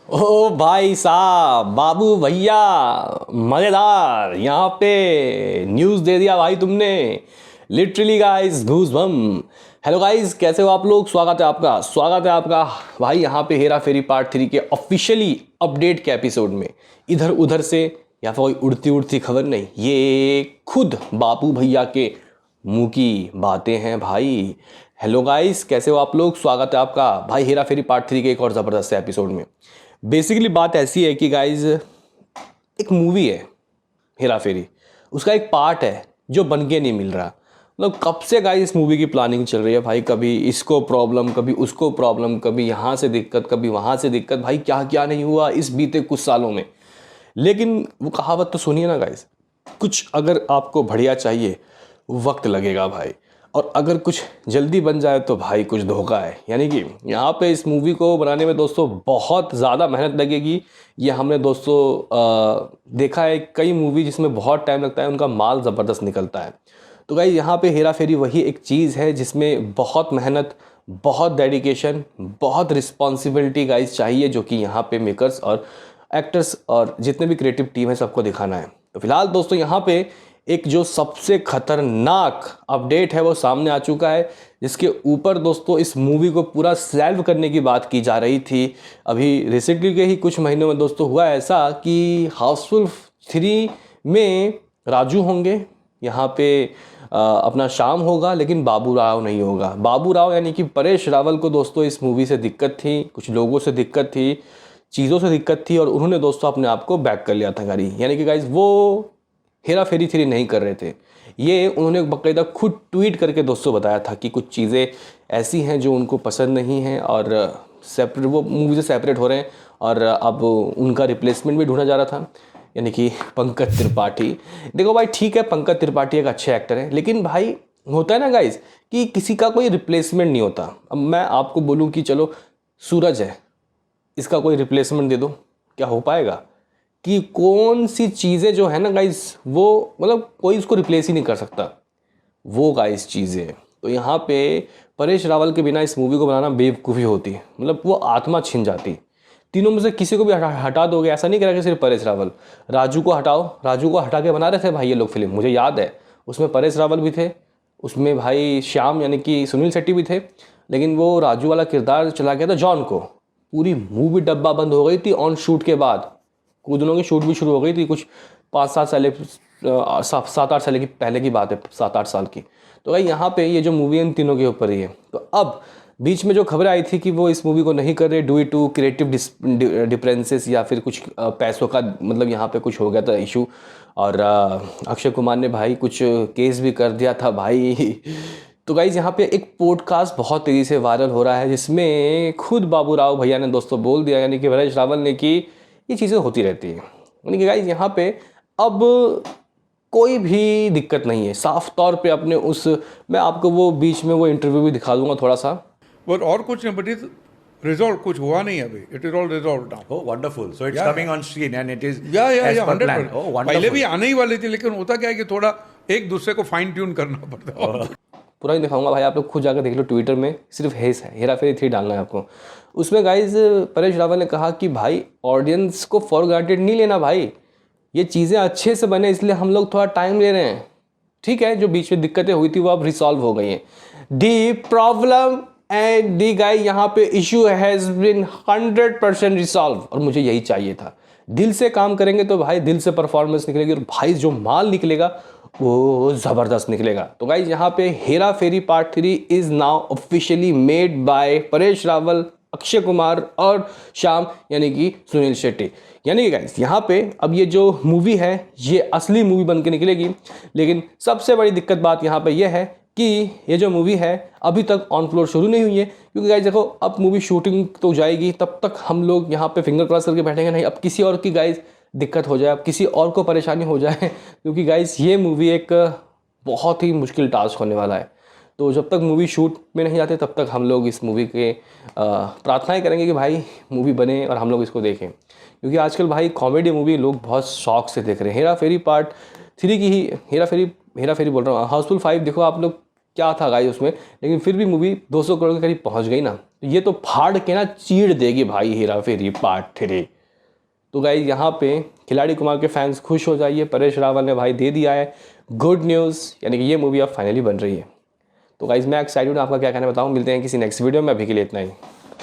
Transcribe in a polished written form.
ओ भाई साहब, बाबू भैया, मज़ेदार। यहाँ पे न्यूज़ दे दिया भाई तुमने। लिटरली गाइस, घूस बम। हेलो गाइस, कैसे हो आप लोग? स्वागत है आपका भाई यहाँ पे हेरा फेरी पार्ट 3 के ऑफिशियली अपडेट के एपिसोड में। इधर उधर से या फिर कोई उड़ती उड़ती खबर नहीं, ये खुद बाबू भैया के मुंह की बातें हैं भाई। हेलो गाइस, कैसे हो आप लोग? स्वागत है आपका भाई हेरा फेरी पार्ट 3 के एक और ज़बरदस्त एपिसोड में। बेसिकली बात ऐसी है कि गाइज, एक मूवी है हेरा फेरी, उसका एक पार्ट है जो बन के नहीं मिल रहा। मतलब कब से गाइज इस मूवी की प्लानिंग चल रही है भाई, कभी इसको प्रॉब्लम, कभी उसको प्रॉब्लम, कभी यहाँ से दिक्कत, कभी वहाँ से दिक्कत। भाई क्या क्या नहीं हुआ इस बीते कुछ सालों में। लेकिन वो कहावत तो सुनिए ना गाइज, कुछ अगर आपको बढ़िया चाहिए वक्त लगेगा भाई, और अगर कुछ जल्दी बन जाए तो भाई कुछ धोखा है। यानी कि यहाँ पे इस मूवी को बनाने में दोस्तों बहुत ज़्यादा मेहनत लगेगी। ये हमने दोस्तों देखा है कई मूवी जिसमें बहुत टाइम लगता है, उनका माल ज़बरदस्त निकलता है। तो भाई यहाँ पे हेरा फेरी वही एक चीज़ है जिसमें बहुत मेहनत, बहुत डेडिकेशन, बहुत रिस्पॉन्सिबिलिटी गाइज चाहिए, जो कि यहाँ पे मेकर्स और एक्टर्स और जितने भी क्रिएटिव टीम है सबको दिखाना है। तो फिलहाल दोस्तों यहाँ पे एक जो सबसे खतरनाक अपडेट है वो सामने आ चुका है, जिसके ऊपर दोस्तों इस मूवी को पूरा सेल्व करने की बात की जा रही थी। अभी रिसेंटली के ही कुछ महीनों में दोस्तों हुआ ऐसा कि हाउसफुल 3 में राजू होंगे, यहाँ पे अपना शाम होगा, लेकिन बाबू राव नहीं होगा। बाबू राव यानी कि परेश रावल को दोस्तों इस मूवी से दिक्कत थी, कुछ लोगों से दिक्कत थी, चीज़ों से दिक्कत थी, और उन्होंने दोस्तों अपने आप को बैक कर लिया था गाड़ी। यानी कि गाइज वो हेरा फेरी 3 नहीं कर रहे थे। ये उन्होंने बाकायदा खुद ट्वीट करके दोस्तों बताया था कि कुछ चीज़ें ऐसी हैं जो उनको पसंद नहीं हैं, और सेपरेट वो मूवी से सेपरेट हो रहे हैं, और अब उनका रिप्लेसमेंट भी ढूंढा जा रहा था, यानी कि पंकज त्रिपाठी। देखो भाई ठीक है, पंकज त्रिपाठी एक अच्छे एक्टर हैं, लेकिन भाई होता है ना गाइज कि किसी का कोई रिप्लेसमेंट नहीं होता। अब मैं आपको बोलूँ कि चलो सूरज है, इसका कोई रिप्लेसमेंट दे दो, क्या हो पाएगा? कि कौन सी चीज़ें जो है ना गाइस, वो मतलब कोई उसको रिप्लेस ही नहीं कर सकता, वो गाइस चीज़ें। तो यहाँ पे परेश रावल के बिना इस मूवी को बनाना बेवकूफ़ी होती, मतलब वो आत्मा छिन जाती। तीनों में से किसी को भी हटा दोगे, ऐसा नहीं कह रहा कि सिर्फ परेश रावल। राजू को हटाओ, राजू को हटा के बना रहे थे भाई ये लोग फिल्म, मुझे याद है उसमें परेश रावल भी थे, उसमें भाई श्याम यानी कि सुनील शेट्टी भी थे, लेकिन वो राजू वाला किरदार चला गया था जॉन को। पूरी मूवी डब्बा बंद हो गई थी ऑन शूट के बाद, कुछ दिनों की शूट भी शुरू हो गई थी, कुछ 5-7 साल की पहले की बात है, 7-8 साल की। तो भाई यहाँ पे ये जो मूवी है इन तीनों के ऊपर ही है। तो अब बीच में जो खबरें आई थी कि वो इस मूवी को नहीं कर रहे ड्यू टू क्रिएटिव डिफरेंसेस, या फिर कुछ पैसों का, मतलब यहाँ पे कुछ हो गया था इशू, और अक्षय कुमार ने भाई कुछ केस भी कर दिया था भाई। तो गाइज यहाँ पे एक पॉडकास्ट बहुत तेज़ी से वायरल हो रहा है, जिसमें खुद बाबू राव भैया ने दोस्तों बोल दिया, यानी कि परेश रावल ने, कि ये चीज़ें होती रहती हैं। यानी कि गाइज यहाँ पे अब कोई भी दिक्कत नहीं है, साफ तौर पे अपने उस, मैं आपको वो बीच में वो इंटरव्यू भी दिखा दूंगा थोड़ा सा। बट और कुछ नहीं, बट इज रिजॉल्व कुछ हुआ नहीं अभी, it is all resolve now. Oh, wonderful. So it's Yeah. coming on screen and it is या as per 100%। plan. Oh, wonderful. पहले भी आने ही वाली थी, लेकिन होता क्या है कि थोड़ा एक दूसरे को फाइन ट्यून करना पड़ता है। पूरा नहीं दिखाऊंगा भाई, आप लोग खुद जाकर देख लो, ट्विटर में सिर्फ हेरा फेरी 3 डालना है आपको। उसमें गाइज परेश रावल ने कहा कि भाई ऑडियंस को फॉर ग्रांटेड नहीं लेना भाई, ये चीज़ें अच्छे से बने इसलिए हम लोग थोड़ा टाइम ले रहे हैं। ठीक है, जो बीच में दिक्कतें हुई थी वो अब रिसॉल्व हो गई हैं। दी प्रॉब्लम एंड दी गाय, यहाँ पे इशू हैज़ बिन 100% रिसॉल्व, और मुझे यही चाहिए था। दिल से काम करेंगे तो भाई दिल से परफॉर्मेंस निकलेगी, और भाई जो माल निकलेगा वो ज़बरदस्त निकलेगा। तो गाइज यहाँ पे Hera Pheri part 3 is now officially made by Paresh Rawal, Akshay Kumar और श्याम यानी कि सुनील शेट्टी। यानी कि गाइस यहाँ पे अब ये जो मूवी है ये असली मूवी बन के निकलेगी। लेकिन सबसे बड़ी दिक्कत बात यहाँ पे ये है कि ये जो मूवी है अभी तक ऑन फ्लोर शुरू नहीं हुई है, क्योंकि गाइस देखो अब मूवी शूटिंग तो जाएगी, तब तक हम लोग यहाँ पे फिंगर क्रॉस करके बैठेंगे नहीं, अब किसी और की गाइस दिक्कत हो जाए, अब किसी और को परेशानी हो जाए, क्योंकि गाइस ये मूवी एक बहुत ही मुश्किल टास्क होने वाला है। तो जब तक मूवी शूट में नहीं जाते तब तक हम लोग इस मूवी के प्रार्थनाएं करेंगे कि भाई मूवी बने और हम लोग इसको देखें, क्योंकि आजकल भाई कॉमेडी मूवी लोग बहुत शौक से देख रहे हैं। हेरा फेरी पार्ट 3 की ही हेरा फेरी बोल रहा हूँ, हाउसफुल 5 देखो आप लोग, क्या था गाइस उसमें, लेकिन फिर भी मूवी 200 करोड़ के करीब पहुंच गई ना, तो ये तो फाड़ के ना चीड़ देगी भाई हेरा फेरी पार्ट 3। तो गाइस यहाँ पे खिलाड़ी कुमार के फैंस खुश हो जाइए, परेश रावल ने भाई दे दिया है गुड न्यूज़, यानी कि ये मूवी अब फाइनली बन रही है। तो गाइस मैं एक्साइटेड हूँ, आपका क्या कहना बताऊँ। मिलते हैं किसी नेक्स्ट वीडियो में, अभी के लिए इतना ही।